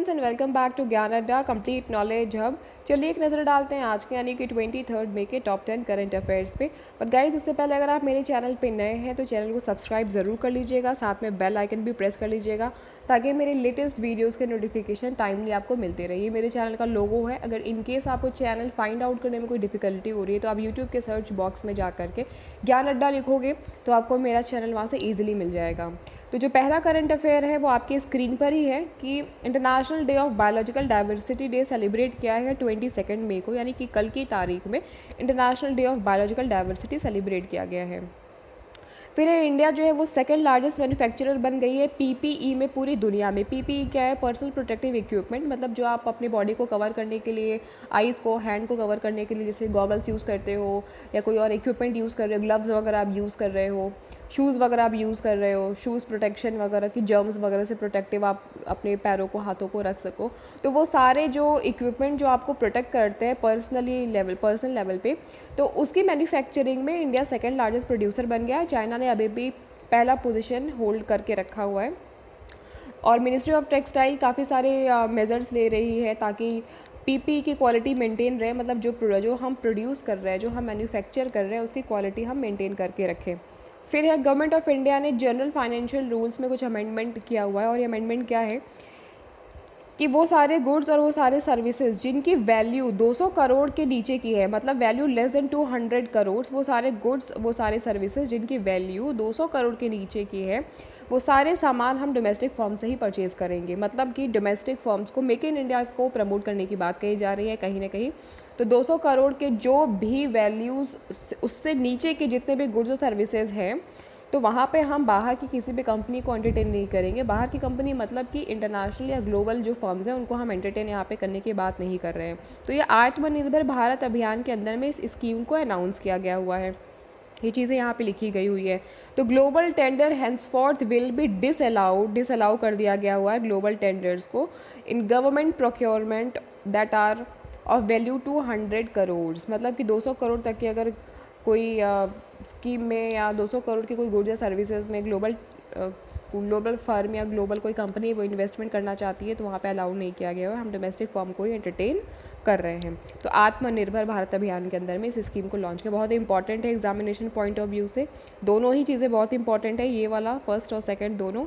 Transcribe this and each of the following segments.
And welcome back to ज्ञान अड्डा complete knowledge hub. चलिए एक नज़र डालते हैं आज के यानी कि 23 मई के टॉप 10 करंट अफेयर्स पे। पर गाइस उससे पहले अगर आप मेरे चैनल पे नए हैं तो चैनल को सब्सक्राइब ज़रूर कर लीजिएगा, साथ में बेल आइकन भी प्रेस कर लीजिएगा ताकि मेरे लेटेस्ट वीडियोज़ के नोटिफिकेशन टाइमली आपको मिलते रहिए। मेरे चैनल का लोगो है। अगर इनकेस आपको चैनल फाइंड आउट करने में कोई डिफिकल्टी हो रही है तो आप यूट्यूब के सर्च बॉक्स में जा करके ज्ञान अड्डा लिखोगे तो आपको मेरा चैनल वहाँ से ईजिली मिल जाएगा। तो जो पहला करंट अफेयर है वो आपकी स्क्रीन पर ही है कि international day of biological diversity day celebrate किया है 22 मई को, यानी कि कल की तारीख में international day of biological diversity celebrate किया गया है। फिर इंडिया जो है वो सेकंड लार्जेस्ट मैन्युफैक्चरर बन गई है पीपीई में पूरी दुनिया में। पीपीई क्या है? पर्सनल प्रोटेक्टिव इक्विपमेंट, मतलब जो आप अपनी बॉडी को कवर करने के लिए, आईज़ को, हैंड को कवर करने के लिए जैसे गॉगल्स यूज़ करते हो या कोई और इक्विपमेंट यूज़ कर रहे हो, ग्लव्स वगैरह आप यूज़ कर रहे हो, शूज़ वगैरह आप यूज़ कर रहे हो, शूज़ प्रोटेक्शन वगैरह की जर्म्स वगैरह से प्रोटेक्टिव आप अपने पैरों को, हाथों को रख सको। तो वो सारे जो इक्विपमेंट जो आपको प्रोटेक्ट करते हैं पर्सनल लेवल पे, तो उसकी मैन्युफैक्चरिंग में इंडिया सेकंड लार्जेस्ट प्रोड्यूसर बन गया है। चाइना ने अभी भी पहला पोजीशन होल्ड करके रखा हुआ है। और मिनिस्ट्री ऑफ टेक्सटाइल काफ़ी सारे मेजर्स ले रही है ताकि पीपी की क्वालिटी मेंटेन रहे, मतलब जो हम प्रोड्यूस कर रहे हैं, जो हम मैन्युफैक्चर कर रहे हैं, उसकी क्वालिटी हम मेंटेन करके रखें। फिर है गवर्नमेंट ऑफ इंडिया ने जनरल फाइनेंशियल रूल्स में कुछ अमेंडमेंट किया हुआ है। और ये अमेंडमेंट क्या है कि वो सारे गुड्स और वो सारे सर्विसेज जिनकी वैल्यू 200 करोड़ के नीचे की है, मतलब वैल्यू लेस देन 200 करोड़, वो सारे गुड्स, वो सारे सर्विसेज जिनकी वैल्यू 200 करोड़ के नीचे की है, वो सारे सामान हम डोमेस्टिक फर्म से ही परचेज़ करेंगे। मतलब कि डोमेस्टिक फर्म्स को, मेक इन इंडिया को प्रमोट करने की बात कही जा रही है कहीं ना कहीं। तो 200 करोड़ के जो भी वैल्यूज़ उससे नीचे के जितने भी गुड्स और सर्विसेज हैं, तो वहाँ पे हम बाहर की किसी भी कंपनी को एंटरटेन नहीं करेंगे। बाहर की कंपनी मतलब कि इंटरनेशनल या ग्लोबल जो फर्म्स हैं उनको हम एंटरटेन यहाँ पे करने की बात नहीं कर रहे हैं। तो ये आत्मनिर्भर भारत अभियान के अंदर में इस स्कीम को अनाउंस किया गया हुआ है। ये चीज़ें यहाँ पे लिखी गई हुई है। तो global tender henceforth will be disallow कर दिया गया हुआ है ग्लोबल टेंडर्स को in government procurement that are of value 200 crore, मतलब कि 200 करोड़ तक की अगर कोई स्कीम में या 200 करोड़ की कोई गुड्स या सर्विसेज में ग्लोबल फर्म या ग्लोबल कोई कंपनी वो इन्वेस्टमेंट करना चाहती है तो वहाँ पे अलाउ नहीं किया गया है। हम डोमेस्टिक फर्म को ही एंटरटेन कर रहे हैं। तो आत्मनिर्भर भारत अभियान के अंदर में इस स्कीम को लॉन्च किया। बहुत इंपॉर्टेंट है एग्जामिनेशन पॉइंट ऑफ व्यू से, दोनों ही चीज़ें बहुत इंपॉर्टेंट है, ये वाला फर्स्ट और सेकेंड दोनों।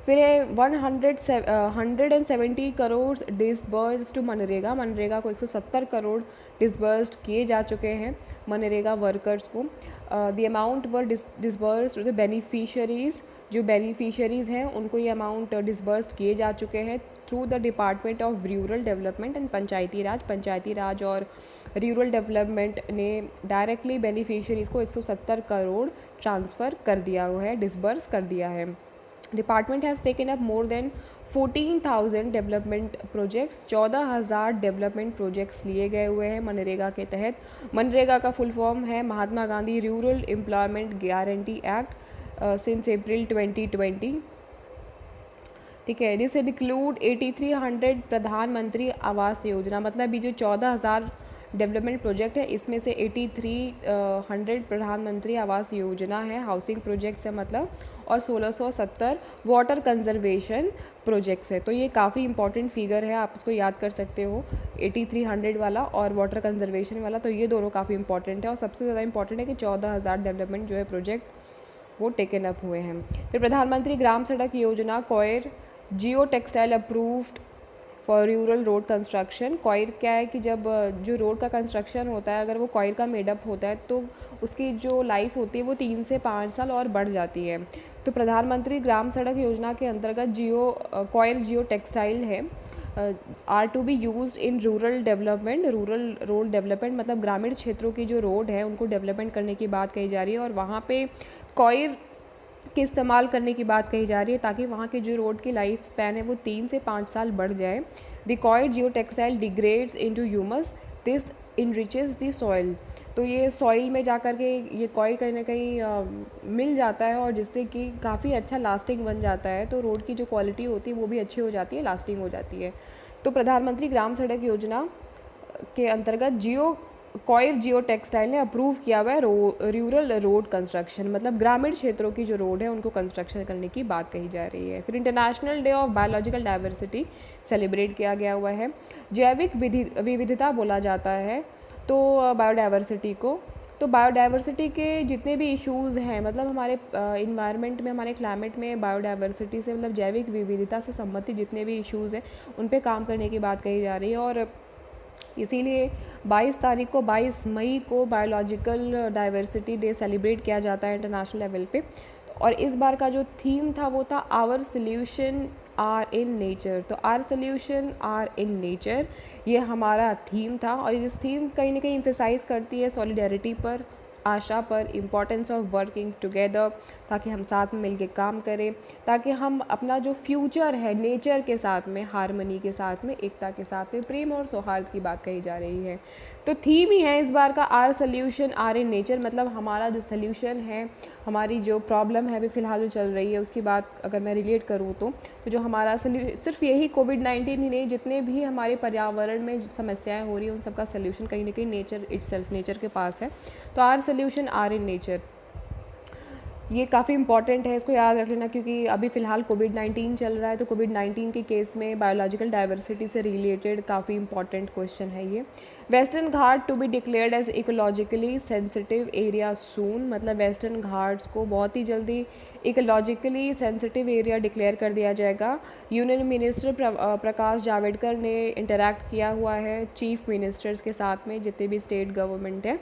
फिर है 170 करोड़ डिसबर्स टू मनरेगा। मनरेगा को 170 करोड़ डिसबर्स्ड किए जा चुके हैं मनरेगा वर्कर्स को। The amount were disbursed to the beneficiaries, जो बेनिफिशरीज़ हैं उनको ये अमाउंट डिसबर्स्ड किए जा चुके हैं through the department of rural development and Panchayati Raj और रूरल डेवलपमेंट ने डायरेक्टली बेनिफिशरीज़ को 170 करोड़ ट्रांसफ़र कर दिया हुआ है, डिसबर्स कर दिया है। Department has taken up more than 14,000 development projects. 14,000 development projects लिए गए हुए हैं मनरेगा के तहत। मनरेगा का फुल फॉर्म है Mahatma Gandhi rural employment guarantee act since April 2020। ठीक है, दिस इंक्लूड 8300 प्रधानमंत्री आवास योजना, मतलब ये जो 14,000 डेवलपमेंट प्रोजेक्ट है इसमें से 8300 प्रधानमंत्री आवास योजना है, हाउसिंग प्रोजेक्ट्स है मतलब, और 1670 वाटर कंजर्वेशन प्रोजेक्ट्स है। तो ये काफ़ी इंपॉर्टेंट फिगर है, आप इसको याद कर सकते हो, 8300 वाला और वाटर कंजर्वेशन वाला। तो ये दोनों काफ़ी इंपॉर्टेंट है और सबसे ज़्यादा इंपॉर्टेंट है कि 14,000 डेवलपमेंट जो है प्रोजेक्ट वो टेकन अप हुए हैं। फिर प्रधानमंत्री ग्राम सड़क योजना coir Jio textile approved for rural road construction. Coir क्या है कि जब जो रोड का कंस्ट्रक्शन होता है अगर वो कॉयर का मेडअप होता है तो उसकी जो लाइफ होती है वो 3 से 5 साल और बढ़ जाती है। तो प्रधानमंत्री ग्राम सड़क योजना के अंतर्गत कॉयर जियो टेक्सटाइल है are to be use in rural road development, मतलब ग्रामीण क्षेत्रों की जो रोड है उनको डेवलपमेंट करने की बात कही जा रही है और वहाँ पे कॉयर के इस्तेमाल करने की बात कही जा रही है ताकि वहाँ के जो रोड की लाइफ स्पैन है वो 3 से 5 साल बढ़ जाए। The coir Jio textile degrades into humus, this enriches the soil. तो ये सॉइल में जा कर के ये कॉयर कहीं ना कहीं मिल जाता है और जिससे कि काफ़ी अच्छा लास्टिंग बन जाता है। तो रोड की जो क्वालिटी होती है वो भी अच्छी हो जाती है, लास्टिंग हो जाती है। तो प्रधानमंत्री ग्राम सड़क योजना के अंतर्गत जियो कॉयर जियो टेक्सटाइल ने अप्रूव किया हुआ है रूरल रोड कंस्ट्रक्शन, मतलब ग्रामीण क्षेत्रों की जो रोड है उनको कंस्ट्रक्शन करने की बात कही जा रही है। फिर international day of biological diversity celebrate किया गया हुआ है। जैविक विविधता बोला जाता है तो बायोडाइवर्सिटी को, तो बायोडाइवर्सिटी के जितने भी इश्यूज़ हैं, मतलब हमारे इन्वायरमेंट में, हमारे क्लाइमेट में बायोडाइवर्सिटी से, मतलब जैविक विविधता से संबंधित जितने भी इश्यूज़ हैं उन पे काम करने की बात कही जा रही है। और इसीलिए 22 मई को बायोलॉजिकल डाइवर्सिटी डे सेलिब्रेट किया जाता है इंटरनेशनल लेवल पे। और इस बार का जो थीम था वो था our solution are in nature. तो our solution are in nature ये हमारा थीम था, और इस थीम कहीं ना कहीं इम्फेसाइज करती है सॉलिडेरिटी पर, आशा पर, इम्पॉर्टेंस ऑफ वर्किंग टुगेदर, ताकि हम साथ में मिलकर काम करें, ताकि हम अपना जो फ्यूचर है नेचर के साथ में, हारमनी के साथ में, एकता के साथ में, प्रेम और सौहार्द की बात कही जा रही है। तो थीम ही है इस बार का our solution are in nature, मतलब हमारा जो सोल्यूशन है, हमारी जो प्रॉब्लम है अभी फ़िलहाल जो चल रही है उसकी बात अगर मैं रिलेट करूँ तो जो हमारा सिर्फ यही कोविड-19 ही नहीं, जितने भी हमारे पर्यावरण में समस्याएं हो रही हैं उन सबका सोल्यूशन कहीं ना कहीं नेचर इटसेल्फ, नेचर के पास है। तो our solution are in nature ये काफ़ी इंपॉर्टेंट है, इसको याद रख लेना, क्योंकि अभी फ़िलहाल कोविड-19 चल रहा है। तो कोविड-19 के केस में बायोलॉजिकल डाइवर्सिटी से रिलेटेड काफ़ी इंपॉर्टेंट क्वेश्चन है ये। Western Ghat to be declared as ecologically sensitive area soon, मतलब वेस्टर्न घाट्स को बहुत ही जल्दी इकोलॉजिकली सेंसिटिव एरिया डिक्लेयर कर दिया जाएगा। यूनियन मिनिस्टर प्रकाश जावड़ेकर ने इंटरैक्ट किया हुआ है चीफ मिनिस्टर्स के साथ में, जितने भी स्टेट गवर्नमेंट है,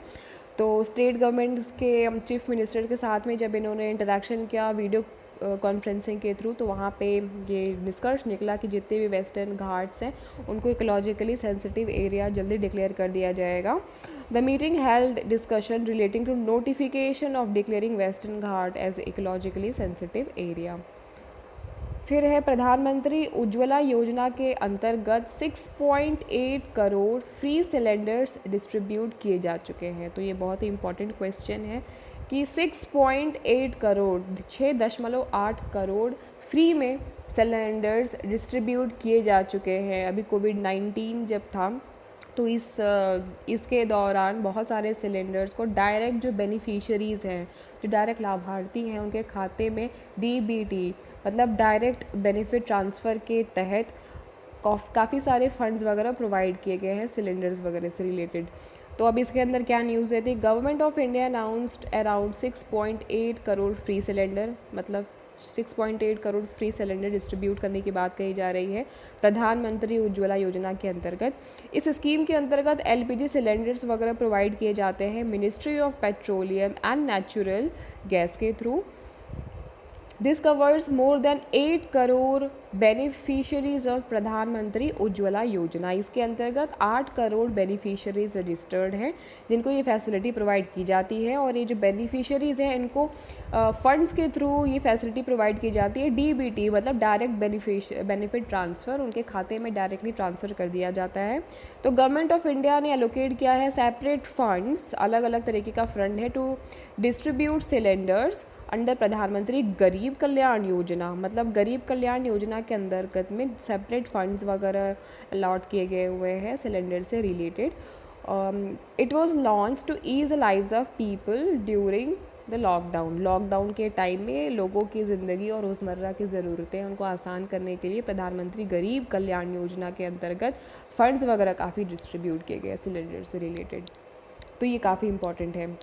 तो स्टेट गवर्नमेंट्स के चीफ मिनिस्टर के साथ में जब इन्होंने इंटरेक्शन किया वीडियो कॉन्फ्रेंसिंग के थ्रू, तो वहाँ पे ये निष्कर्ष निकला कि जितने भी वेस्टर्न घाट्स हैं उनको इकोलॉजिकली सेंसिटिव एरिया जल्दी डिक्लेयर कर दिया जाएगा। The meeting held discussion relating to notification of declaring western Ghat as ecologically sensitive area. फिर है प्रधानमंत्री उज्ज्वला योजना के अंतर्गत 6.8 करोड़ फ्री सिलेंडर्स डिस्ट्रीब्यूट किए जा चुके हैं। तो ये बहुत ही इंपॉर्टेंट क्वेश्चन है कि 6.8 करोड़ 6.8 करोड़ फ्री में सिलेंडर्स डिस्ट्रीब्यूट किए जा चुके हैं। अभी कोविड-19 जब था तो इसके दौरान बहुत सारे सिलेंडर्स को डायरेक्ट जो बेनिफिशरीज़ हैं, जो डायरेक्ट लाभार्थी हैं, उनके खाते में डीबीटी मतलब डायरेक्ट बेनिफिट ट्रांसफ़र के तहत काफ़ी सारे फंड्स वगैरह प्रोवाइड किए गए हैं सिलेंडर्स वगैरह से रिलेटेड। तो अब इसके अंदर क्या न्यूज़ है थी, government of India announced around 6.8 crore free cylinder, मतलब 6.8 करोड़ फ्री सिलेंडर डिस्ट्रीब्यूट करने की बात कही जा रही है प्रधानमंत्री उज्ज्वला योजना के अंतर्गत। इस स्कीम के अंतर्गत एलपीजी सिलेंडर्स वगैरह प्रोवाइड किए जाते हैं ministry of petroleum and natural gas के थ्रू। This covers more than 8 crore beneficiaries of Pradhan Mantri Ujjwala योजना। इसके अंतर्गत 8 करोड़ बेनिफिशरीज रजिस्टर्ड हैं जिनको ये फैसिलिटी प्रोवाइड की जाती है। और ये जो बेनिफिशरीज़ हैं इनको फंड्स के थ्रू ये फैसिलिटी प्रोवाइड की जाती है। डीबीटी मतलब डायरेक्ट बेनिफिट ट्रांसफ़र, उनके खाते में डायरेक्टली ट्रांसफ़र कर दिया जाता है। तो गवर्नमेंट ऑफ इंडिया ने एलोकेट किया है सेपरेट फंड्स, अलग अलग तरीके का फंड है टू डिस्ट्रीब्यूट सिलेंडर्स अंडर प्रधानमंत्री गरीब कल्याण योजना। मतलब गरीब कल्याण योजना के अंतर्गत में सेपरेट फंड्स वगैरह अलॉट किए गए हुए हैं सिलेंडर से related. It was launch to ease the lives of people during the lockdown के टाइम में लोगों की ज़िंदगी और रोज़मर्रा की ज़रूरतें उनको आसान करने के लिए प्रधानमंत्री गरीब कल्याण योजना के अंतर्गत फ़ंड्स वगैरह काफ़ी डिस्ट्रीब्यूट किए गए सिलेंडर से रिलेटेड। तो ये काफ़ी इंपॉर्टेंट है।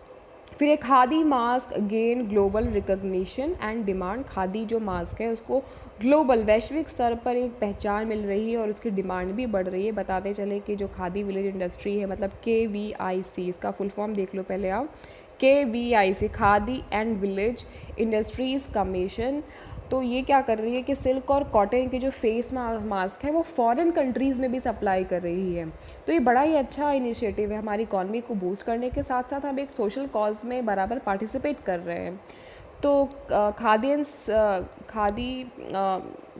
फिर एक khadi mask gain global recognition and demand. Khadi जो मास्क है उसको ग्लोबल वैश्विक स्तर पर एक पहचान मिल रही है और उसकी डिमांड भी बढ़ रही है। बताते चले कि जो खादी विलेज इंडस्ट्री है, मतलब KVIC, इसका फुल फॉर्म देख लो पहले आप, KVIC khadi and village industries commission. तो ये क्या कर रही है कि सिल्क और कॉटन के जो फेस मास्क है वो फॉरेन कंट्रीज़ में भी सप्लाई कर रही है। तो ये बड़ा ही अच्छा इनिशिएटिव है, हमारी इकॉनमी को बूस्ट करने के साथ साथ हम एक सोशल कॉज में बराबर पार्टिसिपेट कर रहे हैं। तो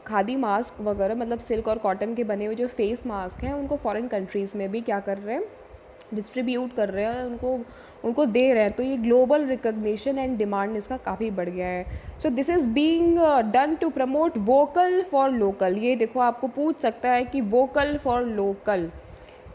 खादी मास्क वगैरह मतलब सिल्क और कॉटन के बने हुए जो फेस मास्क हैं उनको फॉरेन कंट्रीज़ में भी क्या कर रहे हैं, डिस्ट्रीब्यूट कर रहे हैं, उनको दे रहे हैं। तो ये ग्लोबल रिकॉग्निशन एंड डिमांड इसका काफ़ी बढ़ गया है। So this is being done to promote vocal for local. ये देखो आपको पूछ सकता है कि वोकल फॉर लोकल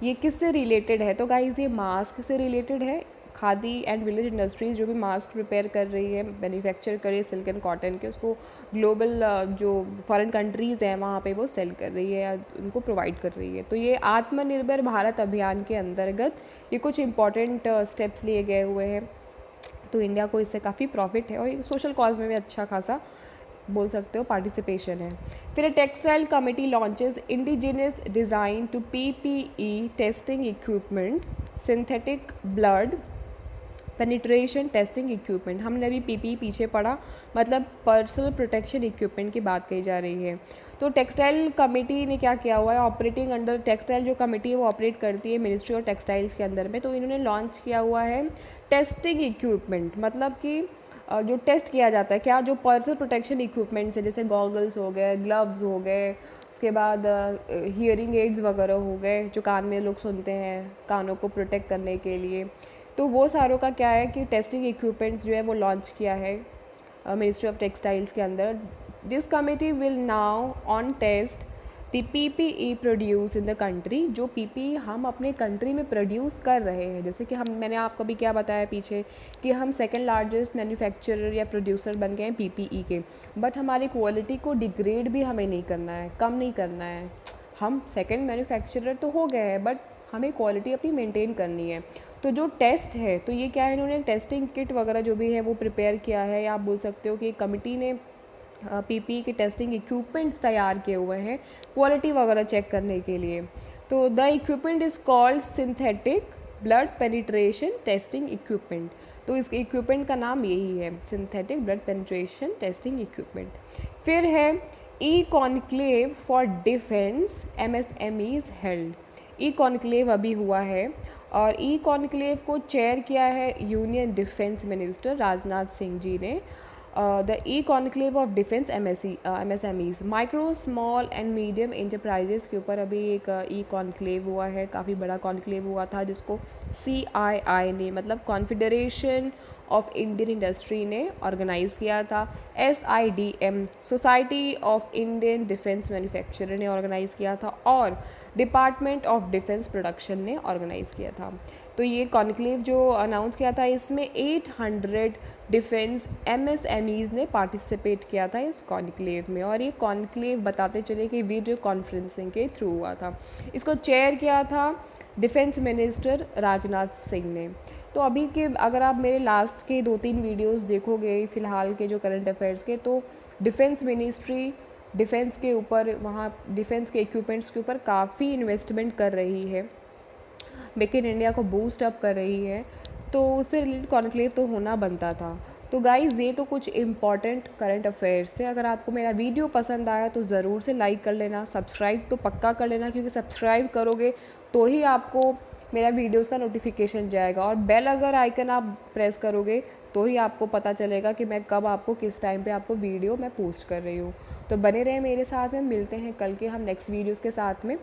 ये किससे रिलेटेड है? तो गाइज़ ये मास्क से रिलेटेड है। खादी एंड विलेज इंडस्ट्रीज़ जो भी मास्क प्रिपेयर कर रही है, मैन्युफैक्चर कर रही है सिल्क एंड कॉटन के, उसको ग्लोबल जो फॉरेन कंट्रीज़ हैं वहाँ पे वो सेल कर रही है या उनको प्रोवाइड कर रही है। तो ये आत्मनिर्भर भारत अभियान के अंतर्गत ये कुछ इंपॉर्टेंट स्टेप्स लिए गए हुए हैं। तो इंडिया को इससे काफ़ी प्रॉफिट है और सोशल कॉज में भी अच्छा खासा बोल सकते हो पार्टिसिपेशन है। फिर textile committee launches indigenous design to PPE testing equipment, synthetic blood penetration testing equipment. हमने अभी पीपीई पीछे पढ़ा, मतलब पर्सनल प्रोटेक्शन इक्विपमेंट की बात कही जा रही है। तो टेक्सटाइल कमेटी ने क्या किया हुआ है, ऑपरेटिंग अंडर टेक्सटाइल जो कमेटी है वो ऑपरेट करती है मिनिस्ट्री ऑफ टेक्सटाइल्स के अंदर में। तो इन्होंने लॉन्च किया हुआ है टेस्टिंग इक्विपमेंट, मतलब कि जो टेस्ट किया जाता है क्या, जो पर्सनल प्रोटेक्शन इक्विपमेंट्स है जैसे गॉगल्स हो गए, ग्लव्स हो गए, उसके बाद हियरिंग एड्स वगैरह हो गए जो कान में लोग सुनते हैं कानों को प्रोटेक्ट करने के लिए। तो वो सारों का क्या है कि टेस्टिंग इक्विपमेंट्स जो है वो लॉन्च किया है मिनिस्ट्री ऑफ टेक्सटाइल्स के अंदर। This committee will now on test the PPE produce in the country. जो पीपीई हम अपने कंट्री में प्रोड्यूस कर रहे हैं, जैसे कि मैंने आपको भी क्या बताया पीछे कि हम सेकंड लार्जेस्ट मैन्युफैक्चरर या प्रोड्यूसर बन गए हैं पीपीई के, बट हमारी क्वालिटी को डिग्रेड भी हमें नहीं करना है, कम नहीं करना है। हम सेकंड मैन्युफैक्चरर तो हो गए हैं बट हमें क्वालिटी अपनी मेंटेन करनी है। तो जो टेस्ट है तो ये क्या है, इन्होंने टेस्टिंग किट वगैरह जो भी है वो प्रिपेयर किया है, या आप बोल सकते हो कि कमिटी ने पीपीई के टेस्टिंग इक्विपमेंट्स तैयार किए हुए हैं क्वालिटी वगैरह चेक करने के लिए। तो the equipment is called synthetic blood penetration testing equipment. तो इस इक्विपमेंट का नाम यही है, synthetic blood penetration testing equipment. फिर है E conclave for defence MSMEs held. E conclave अभी हुआ है और ई कॉन्क्लेव को चेयर किया है union defence minister Rajnath Singh ji ने। The E conclave of defence MSMEs, micro small and medium enterprises के ऊपर अभी एक ई कॉन्क्लेव हुआ है, काफ़ी बड़ा कॉन्क्लेव हुआ था जिसको CII ने, मतलब कॉन्फेडरेशन ऑफ इंडियन इंडस्ट्री ने ऑर्गेनाइज़ किया था। SIDM, society of Indian defence manufacturer ने ऑर्गेनाइज़ किया था और डिपार्टमेंट ऑफ डिफेंस प्रोडक्शन ने ऑर्गेनाइज़ किया था। तो ये कॉन्क्लेव जो अनाउंस किया था इसमें 800 डिफेंस MSMEs ने पार्टिसिपेट किया था इस कॉन्क्लेव में। और ये कॉन्क्लेव बताते चले कि वीडियो कॉन्फ्रेंसिंग के थ्रू हुआ था। इसको चेयर किया था डिफेंस मिनिस्टर राजनाथ सिंह ने। तो अभी के अगर आप मेरे लास्ट के 2-3 वीडियोस देखोगे फ़िलहाल के जो करंट अफेयर्स के, तो डिफेंस मिनिस्ट्री डिफेंस के ऊपर, वहाँ डिफेंस के इक्विपमेंट्स के ऊपर काफ़ी इन्वेस्टमेंट कर रही है, मेक इन इंडिया को बूस्ट अप कर रही है। तो उससे रिलेटेड कॉन्क्लेव तो होना बनता था। तो गाइज़ ये तो कुछ इंपॉर्टेंट करंट अफेयर्स थे। अगर आपको मेरा वीडियो पसंद आया तो ज़रूर से लाइक कर लेना, सब्सक्राइब तो पक्का कर लेना, क्योंकि सब्सक्राइब करोगे तो ही आपको मेरा वीडियोस का नोटिफिकेशन जाएगा, और बेल अगर आइकन आप प्रेस करोगे तो ही आपको पता चलेगा कि मैं कब आपको किस टाइम पे आपको वीडियो मैं पोस्ट कर रही हूँ। तो बने रहें मेरे साथ में, मिलते हैं कल के हम नेक्स्ट वीडियोस के साथ में।